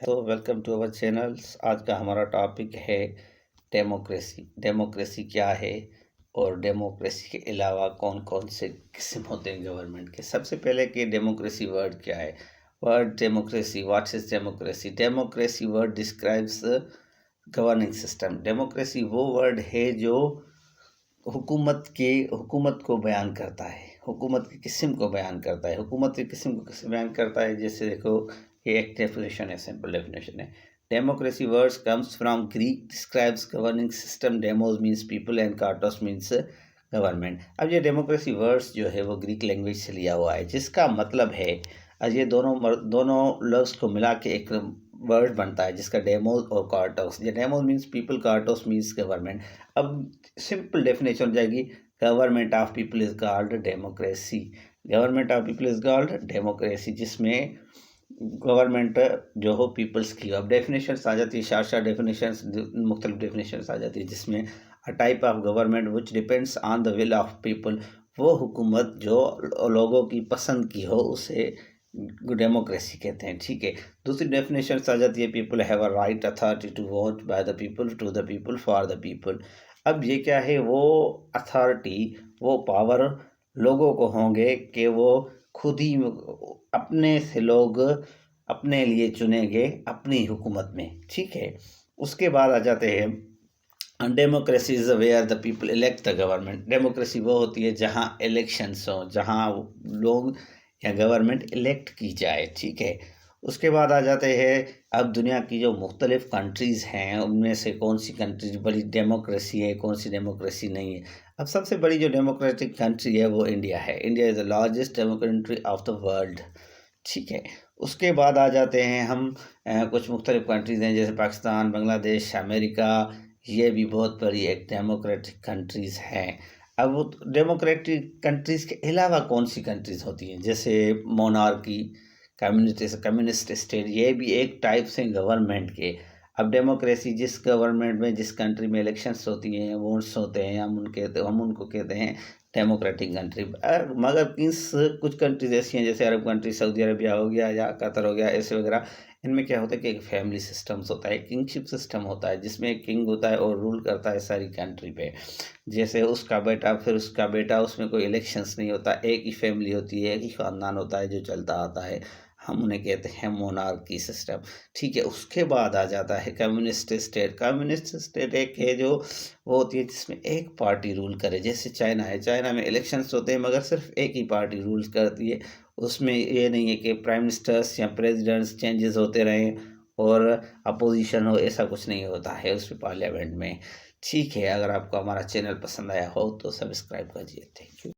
तो welcome to our channels. आज का हमारा टॉपिक है डेमोक्रेसी। डेमोक्रेसी क्या है और डेमोक्रेसी के अलावा कौन कौन से किस्म होते हैं गवर्नमेंट के। सबसे पहले कि डेमोक्रेसी वर्ड क्या है। Word democracy, what is democracy. Democracy word describes governing system. Democracy वो वर्ड है जो हुकूमत को बयान करता है, हुकूमत की किस्म को बयान करता है। हुकूमत की किस्म को कैसे बयान करता है, जैसे देखो ये एक डेफिनेशन है, सिंपल डेफिनेशन है। Democracy words comes from Greek, describes governing system. Demos means people and kratos means government. अब ये डेमोक्रेसी वर्ड्स जो है वो ग्रीक लैंग्वेज से लिया हुआ है, जिसका मतलब है आज ये दोनों लफ्ज़ को मिला के एक वर्ड बनता है जिसका डेमोस और कार्टोस। ये demos means people, kratos means government. अब सिंपल डेफिनेशन हो जाएगी, government of people is called democracy. Government of people is called democracy, जिसमें गवर्नमेंट जो हो पीपल्स की। अब डेफिनेशन आ जाती है, शार्ट डेफिनेशन, मुख्तलिफ डेफिनेशन आ जाती है, जिसमें a type of government which depends on the will of people. वो हुकूमत जो लोगों की पसंद की हो उसे डेमोक्रेसी कहते हैं। ठीक है, दूसरी डेफिनेशन आ जाती है, people have a right authority to vote by the people, to the people, for the people. अब ये क्या है, वो अथॉरिटी, वो पावर लोगों को होंगे कि वो खुद ही अपने से लोग अपने लिए चुनेंगे अपनी हुकूमत में। ठीक है, उसके बाद आ जाते हैं, democracy is where the people elect the government. Democracy वो होती है जहाँ इलेक्शंस हो, जहाँ लोग या गवर्नमेंट इलेक्ट की जाए। ठीक है, उसके बाद आ जाते हैं, अब दुनिया की जो मुख्तलिफ कंट्रीज़ हैं उनमें से कौन सी कंट्रीज बड़ी डेमोक्रेसी है, कौन सी डेमोक्रेसी नहीं है। अब सबसे बड़ी जो डेमोक्रेटिक कंट्री है वो इंडिया है। India is the largest democratic country of the world. ठीक है, उसके बाद आ जाते हैं हम कुछ मुख्तलिफ कंट्रीज़ हैं जैसे पाकिस्तान, बांग्लादेश, अमेरिका। ये भी बहुत बड़ी एक डेमोक्रेटिक कंट्रीज़ हैं। अब वो डेमोक्रेटिक कंट्रीज़ के अलावा कौन सी कंट्रीज़ होती हैं, जैसे मोनार्की, कम्युनिस्ट स्टेट, ये भी एक टाइप से गवर्नमेंट के। अब डेमोक्रेसी जिस गवर्नमेंट में, जिस कंट्री में इलेक्शंस होती हैं, वोट्स होते हैं, हम उनको कहते हैं डेमोक्रेटिक कंट्री। मगर कुछ कंट्रीज ऐसी हैं जैसे अरब कंट्री, सऊदी अरबिया हो गया या कतर हो गया, ऐसे वगैरह। इनमें क्या होता है कि एक फैमिली सिस्टम्स होता है, किंगशिप सिस्टम होता है, जिसमें एक किंग होता है और रूल करता है सारी कंट्री पे। जैसे उसका बेटा, फिर उसका बेटा, उसमें कोई इलेक्शंस नहीं होता, एक ही फैमिली होती है, एक ही ख़ानदान होता है जो चलता आता है। हम उन्हें कहते हैं मोनार्की सिस्टम। ठीक है, उसके बाद आ जाता है कम्युनिस्ट स्टेट। कम्युनिस्ट स्टेट एक है जो वो होती है जिसमें एक पार्टी रूल करे, जैसे चाइना है। चाइना में इलेक्शंस होते हैं मगर सिर्फ एक ही पार्टी रूल करती है। उसमें ये नहीं है कि प्राइम मिनिस्टर्स या प्रेसिडेंट्स चेंजेस होते रहें और अपोजिशन हो, ऐसा कुछ नहीं होता है उसमें पार्लियामेंट में। ठीक है, अगर आपको हमारा चैनल पसंद आया हो तो सब्सक्राइब कीजिए। Thank you.